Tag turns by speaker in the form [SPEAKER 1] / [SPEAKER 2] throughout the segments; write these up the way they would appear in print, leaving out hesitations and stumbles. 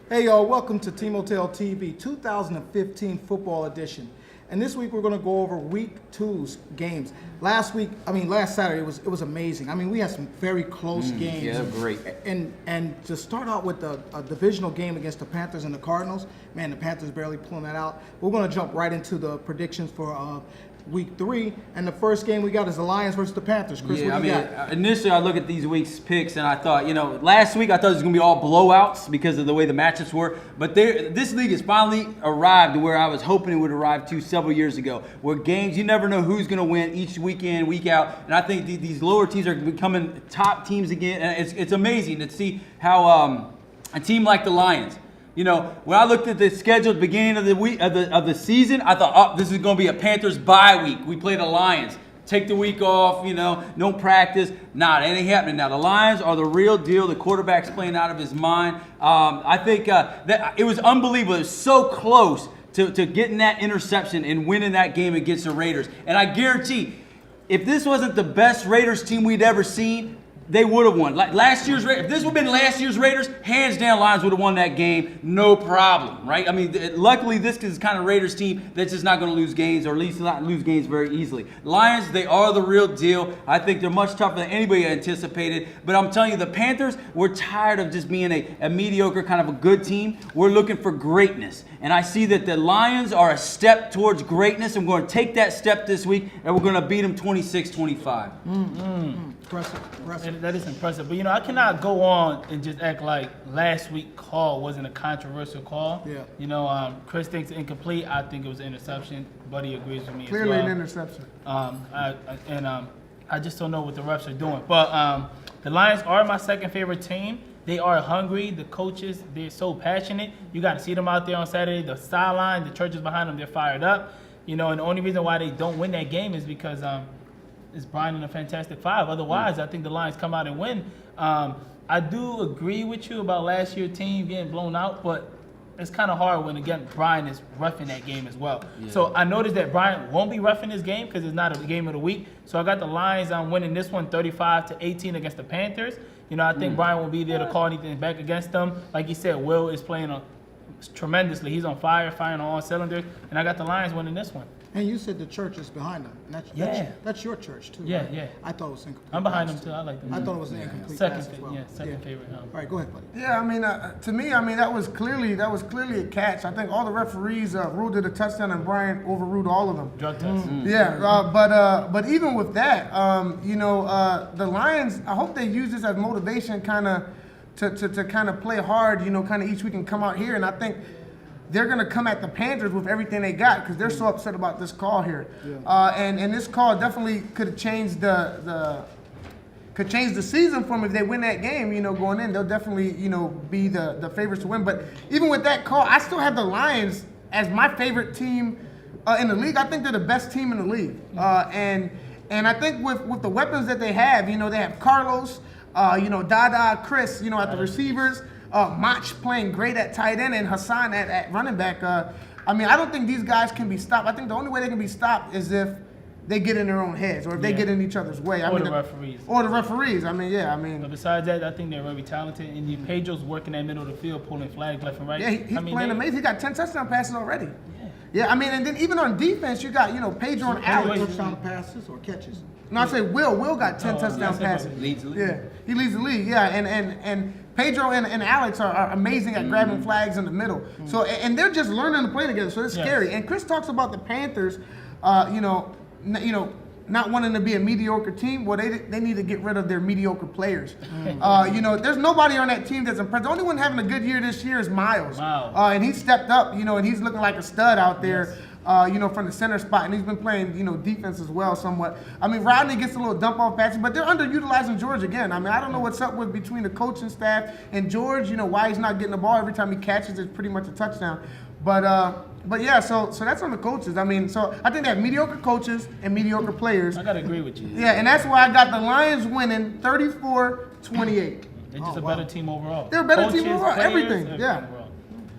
[SPEAKER 1] Hey y'all, welcome to Team Hotel TV 2015 football edition. And this week we're going to go over week 2's games. Last Saturday it was amazing. I mean, we had some very close games.
[SPEAKER 2] Yeah, they're great.
[SPEAKER 1] And to start out with a divisional game against the Panthers and the Cardinals, man, the Panthers barely pulling that out. We're going to jump right into the predictions for week 3, and the first game we got is the Lions versus the Panthers. Chris, what do you got?
[SPEAKER 2] Initially I look at these week's picks and I thought, last week I thought it was going to be all blowouts because of the way the matchups were, but this league has finally arrived to where I was hoping it would arrive to several years ago, where games, you never know who's going to win each week in, week out, and I think these lower teams are becoming top teams again, and it's amazing to see how a team like the Lions, when I looked at the schedule at the beginning of the week of the season, I thought, oh, this is going to be a Panthers bye week. We play the Lions. Take the week off, no practice. Nah, that ain't happening now. The Lions are the real deal. The quarterback's playing out of his mind. I think that it was unbelievable. It was so close to getting that interception and winning that game against the Raiders. And I guarantee, if this wasn't the best Raiders team we'd ever seen, they would have won. Like last year's Raiders, if this would have been last year's Raiders, hands down, Lions would have won that game, no problem, right? I mean, luckily this is the kind of Raiders team that's just not going to lose games, or at least not lose games very easily. Lions, they are the real deal. I think they're much tougher than anybody anticipated. But I'm telling you, the Panthers, we're tired of just being a mediocre kind of a good team. We're looking for greatness. And I see that the Lions are a step towards greatness, and we're going to take that step this week, and we're going to beat them 26-25.
[SPEAKER 3] Impressive. That is impressive. But, I cannot go on and just act like last week's call wasn't a controversial call.
[SPEAKER 1] Yeah.
[SPEAKER 3] Chris thinks it's incomplete. I think it was an interception. Buddy agrees with me
[SPEAKER 4] Clearly
[SPEAKER 3] as well.
[SPEAKER 4] an interception.
[SPEAKER 3] I just don't know what the refs are doing. But the Lions are my second favorite team. They are hungry. The coaches, they're so passionate. You got to see them out there on Saturday. The sideline, the churches behind them, they're fired up. And the only reason why they don't win that game is because it's Brian and the Fantastic Five. Otherwise, I think the Lions come out and win. I do agree with you about last year's team getting blown out, but it's kind of hard when, again, Brian is roughing that game as well. Yeah. So I noticed that Brian won't be roughing this game because it's not a game of the week. So I got the Lions on winning this one 35-18 against the Panthers. I think Brian will be there to call anything back against them. Like you said, Will is playing tremendously. He's on fire, firing on all cylinders. And I got the Lions winning this one.
[SPEAKER 1] And you said the church is behind them. That's your church too.
[SPEAKER 3] Yeah,
[SPEAKER 1] right?
[SPEAKER 3] yeah.
[SPEAKER 1] I thought it was incomplete.
[SPEAKER 3] I'm behind them too. I like them.
[SPEAKER 1] I thought it was an incomplete
[SPEAKER 3] second,
[SPEAKER 1] pass as well.
[SPEAKER 3] second favorite.
[SPEAKER 1] All right, go ahead, buddy.
[SPEAKER 4] Yeah, to me, that was clearly a catch. I think all the referees ruled it a touchdown, and Brian overruled all of them.
[SPEAKER 3] Drug test.
[SPEAKER 4] Yeah, but even with that, the Lions, I hope they use this as motivation, kind of to kind of play hard, kind of each week and come out here, and I think they're going to come at the Panthers with everything they got because they're so upset about this call here. Yeah. And this call definitely could have changed the season for them if they win that game, going in. They'll definitely, be the favorites to win. But even with that call, I still have the Lions as my favorite team in the league. I think they're the best team in the league. And I think with the weapons that they have, they have Carlos, Dada, Chris, at the receivers. Mach playing great at tight end, and Hassan at running back. I don't think these guys can be stopped. I think the only way they can be stopped is if they get in their own heads or if they get in each other's way.
[SPEAKER 3] The referees.
[SPEAKER 4] Or the referees.
[SPEAKER 3] But besides that, I think they're very talented. And Pedro's working that middle of the field, pulling flags left and right.
[SPEAKER 4] Yeah, he's playing amazing. He got 10 touchdown passes already. Yeah, and then even on defense, you got, Pedro and Alex.
[SPEAKER 1] Touchdown passes or catches?
[SPEAKER 4] No, I say Will. Will got 10 touchdown passes.
[SPEAKER 2] Leads the league.
[SPEAKER 4] Yeah, he leads the league. Yeah, and Pedro and Alex are amazing at grabbing flags in the middle. So and they're just learning to play together. So it's scary. And Chris talks about the Panthers, not wanting to be a mediocre team. Well, they need to get rid of their mediocre players. There's nobody on that team that's impressed. The only one having a good year this year is Miles.
[SPEAKER 3] Wow.
[SPEAKER 4] And he stepped up. And he's looking like a stud out there. From the center spot, and he's been playing, defense as well somewhat. Rodney gets a little dump off passes, but they're underutilizing George again. I don't know what's up with between the coaching staff and George. Why he's not getting the ball every time he catches. It's pretty much a touchdown. But yeah, so that's on the coaches. So I think they have mediocre coaches and mediocre players.
[SPEAKER 3] I gotta agree with you.
[SPEAKER 4] Yeah, and that's why I got the Lions winning 34-28.
[SPEAKER 3] They're just a better team overall.
[SPEAKER 4] They're a better team
[SPEAKER 3] Coaches,
[SPEAKER 4] overall.
[SPEAKER 3] players,
[SPEAKER 4] Everything. Yeah.
[SPEAKER 3] overall.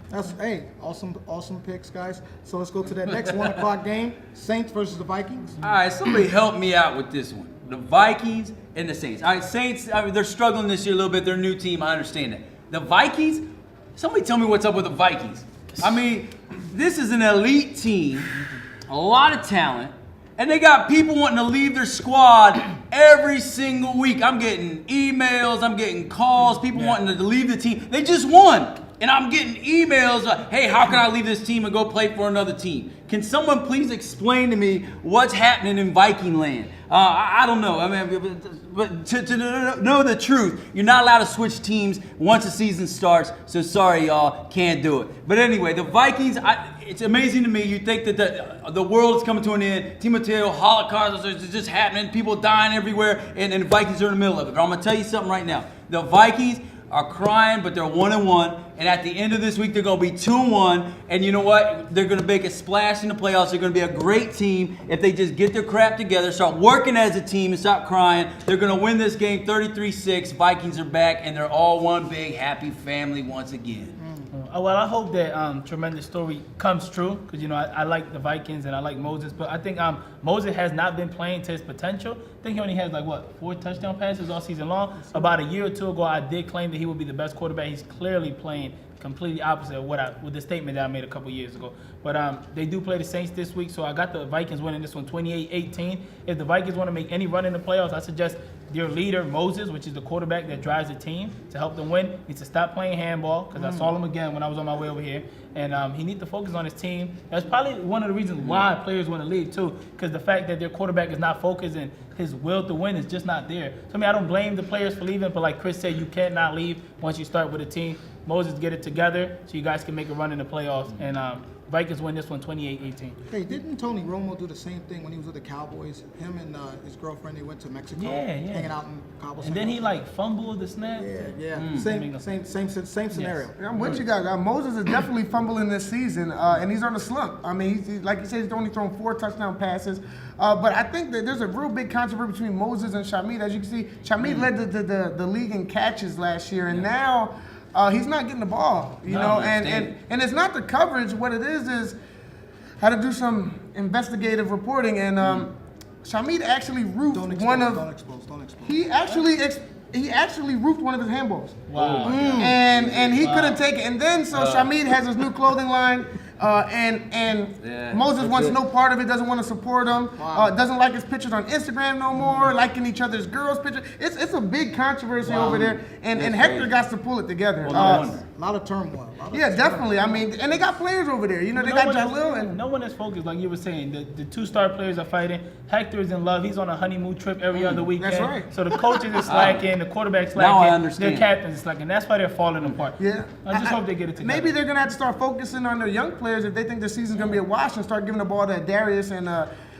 [SPEAKER 1] That's awesome picks, guys. So let's go to that next 1 o'clock game: Saints versus the Vikings.
[SPEAKER 2] All right, somebody help me out with this one. The Vikings and the Saints. All right, Saints, they're struggling this year a little bit. They're a new team. I understand that. The Vikings, Somebody tell me what's up with the Vikings. I mean, this is an elite team, a lot of talent, and they got people wanting to leave their squad every single week. I'm getting emails, I'm getting calls, people wanting to leave the team. They just won. And I'm getting emails like, hey, how can I leave this team and go play for another team? Can someone please explain to me what's happening in Viking land? I don't know. I mean, but to know the truth, you're not allowed to switch teams once the season starts. So sorry, y'all, can't do it. But anyway, the Vikings, it's amazing to me. You think that the world is coming to an end. Timoteo, Holocaust is just happening. People dying everywhere. And the Vikings are in the middle of it. But I'm going to tell you something right now. The Vikings are crying, but they're 1-1. And at the end of this week, they're going to be 2-1. And you know what? They're going to make a splash in the playoffs. They're going to be a great team if they just get their crap together, start working as a team, and stop crying. They're going to win this game 33-6. Vikings are back, and they're all one big happy family once again.
[SPEAKER 3] Well, I hope that tremendous story comes true because, you know, I like the Vikings and I like Moses. But I think Moses has not been playing to his potential. I think he only has, 4 touchdown passes all season long. About a year or two ago, I did claim that he would be the best quarterback. He's clearly playing completely opposite of with the statement that I made a couple years ago. But they do play the Saints this week, so I got the Vikings winning this one 28-18. If the Vikings want to make any run in the playoffs, I suggest their leader, Moses, which is the quarterback that drives the team to help them win, needs to stop playing handball because I saw him again when I was on my way over here. And he needs to focus on his team. That's probably one of the reasons why players want to leave too, because the fact that their quarterback is not focused and his will to win is just not there. So I mean, I don't blame the players for leaving, but like Chris said, you cannot leave once you start with a team. Moses, get it together so you guys can make a run in the playoffs. And Vikings win this one 28-18.
[SPEAKER 1] Hey, didn't Tony Romo do the same thing when he was with the Cowboys? Him and his girlfriend, they went to Mexico, hanging out in Cabo San.
[SPEAKER 3] And then he fumbled the snap.
[SPEAKER 1] Yeah. Same scenario.
[SPEAKER 4] Yeah, I'm with you guys. Moses is definitely fumbling this season, and he's on a slump. I mean, he's like you said, he's only thrown 4 touchdown passes. But I think that there's a real big controversy between Moses and Shameed. As you can see, Shameed led the league in catches last year, and now he's not getting the ball. You know, and it's not the coverage. What it is had to do some investigative reporting, and Shameed actually roofed Don't expose. He actually roofed one of his handballs.
[SPEAKER 3] Wow.
[SPEAKER 4] And he couldn't take it. And then Shameed has his new clothing line. Moses wants no part of it, doesn't want to support him, doesn't like his pictures on Instagram no more, liking each other's girls' pictures. It's a big controversy over there, and Hector got to pull it together.
[SPEAKER 1] A lot of turmoil.
[SPEAKER 4] Definitely. I mean, and they got players over there. You know, they got Jalil and
[SPEAKER 3] no one is focused, like you were saying. The 2-star players are fighting. Hector is in love. He's on a honeymoon trip every other weekend.
[SPEAKER 4] That's right.
[SPEAKER 3] So the coaches are slacking, the quarterback's slacking,
[SPEAKER 2] Now I understand.
[SPEAKER 3] their captains are slacking. That's why they're falling apart.
[SPEAKER 4] Yeah.
[SPEAKER 3] I just hope they get it together.
[SPEAKER 4] Maybe they're gonna have to start focusing on their young players if they think the season's gonna be a wash and start giving the ball to Darius and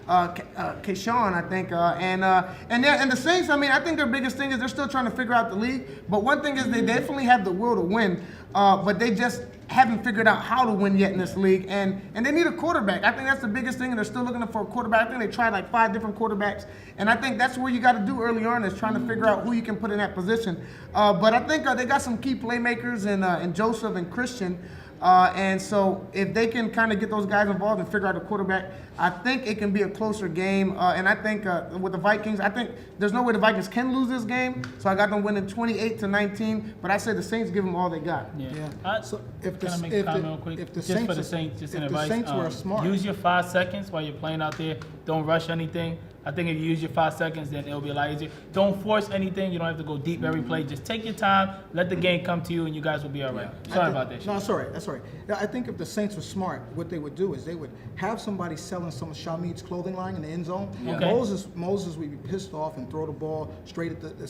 [SPEAKER 4] Keyshawn, I think, and the Saints. I mean, I think their biggest thing is they're still trying to figure out the league. But one thing is they definitely have the will to win, but they just haven't figured out how to win yet in this league, and they need a quarterback. I think that's the biggest thing, and they're still looking for a quarterback. I think they tried like 5 different quarterbacks, and I think that's where you got to do early on is trying to figure out who you can put in that position. But I think they got some key playmakers in Joseph and Christian. And so if they can kind of get those guys involved and figure out a quarterback, I think it can be a closer game. And I think with the Vikings, I think there's no way the Vikings can lose this game. So I got them winning 28-19. But I say the Saints give them all they got.
[SPEAKER 3] Yeah.
[SPEAKER 1] So
[SPEAKER 3] Can I make a comment real quick?
[SPEAKER 1] the
[SPEAKER 3] Just for the Saints, just an advice.
[SPEAKER 1] Saints were smart.
[SPEAKER 3] Use your 5 seconds while you're playing out there. Don't rush anything. I think if you use your 5 seconds, then it'll be a lot easier. Don't force anything. You don't have to go deep every play. Just take your time. Let the game come to you, and you guys will be all right. Sorry about that.
[SPEAKER 1] No, that's all right. That's all right. I think if the Saints were smart, what they would do is they would have somebody selling some of Shameed's clothing line in the end zone.
[SPEAKER 3] Yeah.
[SPEAKER 1] Okay. Moses would be pissed off and throw the ball straight at the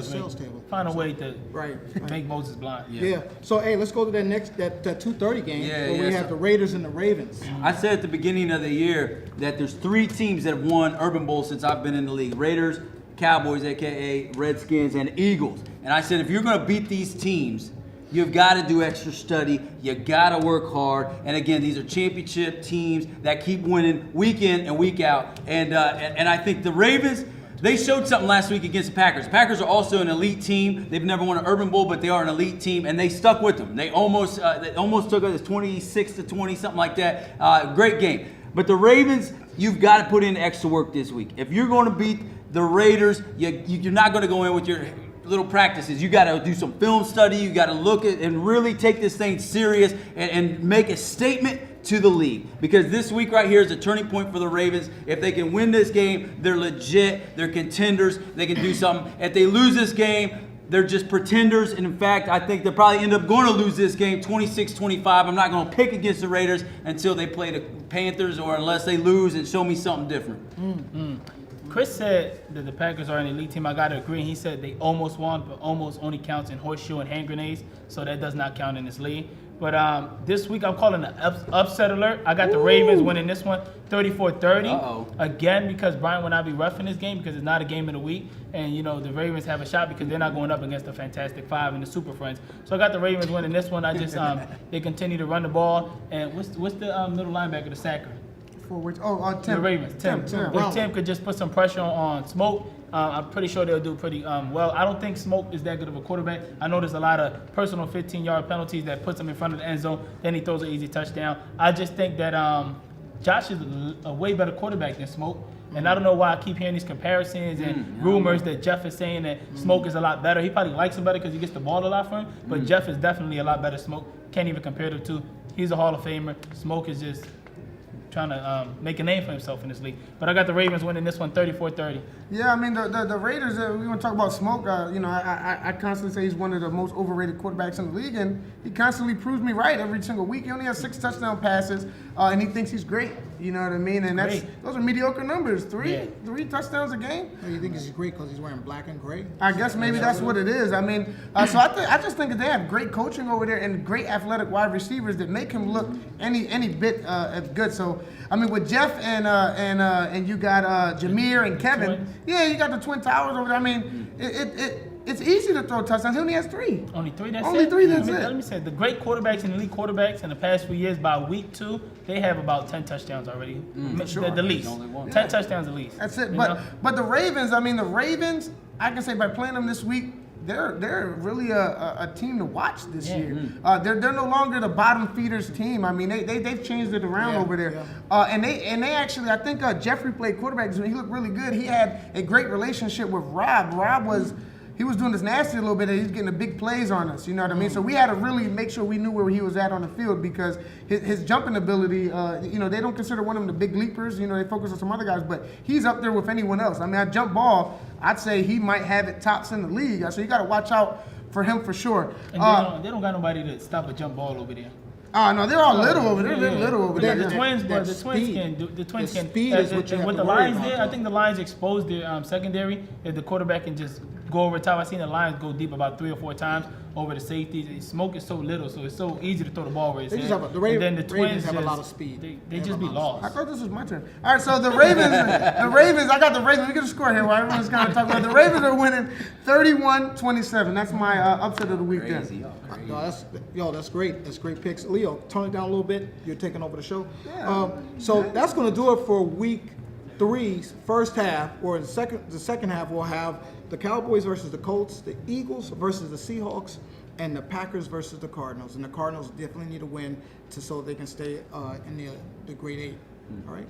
[SPEAKER 1] sales table.
[SPEAKER 3] Find a way to
[SPEAKER 1] Right.
[SPEAKER 3] make Moses blind.
[SPEAKER 1] Yeah. So hey, let's go to that 2:30 game where we have the Raiders and the Ravens.
[SPEAKER 2] I said at the beginning of the year that there's 3 teams that have won Urban Bowl since I've been in the league. Raiders, Cowboys, a.k.a. Redskins, and Eagles. And I said if you're going to beat these teams, you've got to do extra study. You got to work hard. And again, these are championship teams that keep winning week in and week out. And I think the Ravens, they showed something last week against the Packers. The Packers are also an elite team. They've never won an Urban Bowl, but they are an elite team, and they stuck with them. They almost took it as 26-20, something like that. Great game. But the Ravens, you've got to put in extra work this week. If you're going to beat the Raiders, you're not going to go in with your little practices. You got to do some film study. You got to look at and really take this thing serious and make a statement to the league, because this week right here is a turning point for the Ravens. If they can win this game, they're legit. They're contenders. They can do something. If they lose this game, they're just pretenders. And in fact, I think they'll probably end up going to lose this game 26-25. I'm not going to pick against the Raiders until they play the Panthers, or unless they lose and show me something different.
[SPEAKER 3] Chris said that the Packers are an elite team. I got to agree. He said they almost won, but almost only counts in horseshoe and hand grenades, so that does not count in this league. But this week I'm calling an upset alert. I got the Ravens winning this one 34-30.
[SPEAKER 2] Uh-oh.
[SPEAKER 3] Again, because Brian will not be roughing this game because it's not a game of the week. And, the Ravens have a shot because they're not going up against the Fantastic Five and the Super Friends. So I got the Ravens winning this one. I just they continue to run the ball. And what's the middle linebacker, the sacker?
[SPEAKER 4] For which? Tim.
[SPEAKER 3] The Ravens. Tim. If Tim could just put some pressure on Smoke, I'm pretty sure they'll do pretty well. I don't think Smoke is that good of a quarterback. I know there's a lot of personal 15-yard penalties that puts him in front of the end zone. Then he throws an easy touchdown. I just think that Josh is a way better quarterback than Smoke. And I don't know why I keep hearing these comparisons and rumors that Jeff is saying that Smoke is a lot better. He probably likes him better because he gets the ball a lot for him. But Jeff is definitely a lot better. Smoke can't even compare the two. He's a Hall of Famer. Smoke is just trying to make a name for himself in this league. But I got the Ravens winning this one 34-30.
[SPEAKER 4] Yeah, I mean, the Raiders, we want to talk about Smoke. I constantly say he's one of the most overrated quarterbacks in the league, and he constantly proves me right every single week. He only has 6 touchdown passes, and he thinks he's great. You know what I mean? And those are mediocre numbers. Three touchdowns a game.
[SPEAKER 1] Oh, you think he's great because he's wearing black and gray?
[SPEAKER 4] I guess maybe that's what it is. I mean, so I just think that they have great coaching over there and great athletic wide receivers that make him look any bit as good. So I mean, with Jeff and you got Jameer and Kevin, you got the Twin Towers over there. I mean, it's easy to throw touchdowns. He only has 3.
[SPEAKER 3] Only 3, that's
[SPEAKER 4] only
[SPEAKER 3] it?
[SPEAKER 4] 3, that's it.
[SPEAKER 3] Let me say, the great quarterbacks and elite quarterbacks in the past few years, by week 2, they have about 10 touchdowns already.
[SPEAKER 4] Sure.
[SPEAKER 3] The least. 10 touchdowns at least.
[SPEAKER 4] That's it. But the Ravens, I can say by playing them this week, they're really a team to watch this year. They're no longer the bottom feeders team. I mean, they've changed it around over there. And they actually, I think Jeffrey played quarterback. He looked really good. He had a great relationship with Rob. Rob was doing this nasty a little bit, and he's getting the big plays on us. You know what I mean? So we had to really make sure we knew where he was at on the field, because his jumping ability, they don't consider one of them the big leapers. They focus on some other guys, but he's up there with anyone else. I mean, at jump ball, I'd say he might have it tops in the league. So you got to watch out for him for sure.
[SPEAKER 3] And they don't got nobody to stop a jump ball over there.
[SPEAKER 4] No, they're all little over there. They're little over there.
[SPEAKER 3] The Twins can do. The Twins can.
[SPEAKER 1] Speed is what you have
[SPEAKER 3] with
[SPEAKER 1] to
[SPEAKER 3] the
[SPEAKER 1] worry
[SPEAKER 3] Lions
[SPEAKER 1] about,
[SPEAKER 3] there, I
[SPEAKER 1] though.
[SPEAKER 3] think the Lions exposed their secondary. If the quarterback can just go over top, I've seen the Lions go deep about 3 or 4 times over the safeties. Smoke is so little, so it's so easy to throw the ball where it's
[SPEAKER 1] They just
[SPEAKER 3] at.
[SPEAKER 1] have the
[SPEAKER 3] And then the
[SPEAKER 1] Ravens
[SPEAKER 3] Twins
[SPEAKER 1] have a
[SPEAKER 3] just,
[SPEAKER 1] lot of speed.
[SPEAKER 3] They just be lost.
[SPEAKER 4] I thought this was my turn. All right, so the Ravens, I got the Ravens. We get a score here while everyone's kind of talking about. The Ravens are winning 31-27. That's my upset of the week there.
[SPEAKER 2] Crazy.
[SPEAKER 1] No, that's great. That's great picks. Leo, tone it down a little bit. You're taking over the show.
[SPEAKER 4] Yeah.
[SPEAKER 1] So that's going to do it for week 3's first half. Or the second half, we'll have the Cowboys versus the Colts, the Eagles versus the Seahawks, and the Packers versus the Cardinals. And the Cardinals definitely need a win so they can stay in the grade 8. All right.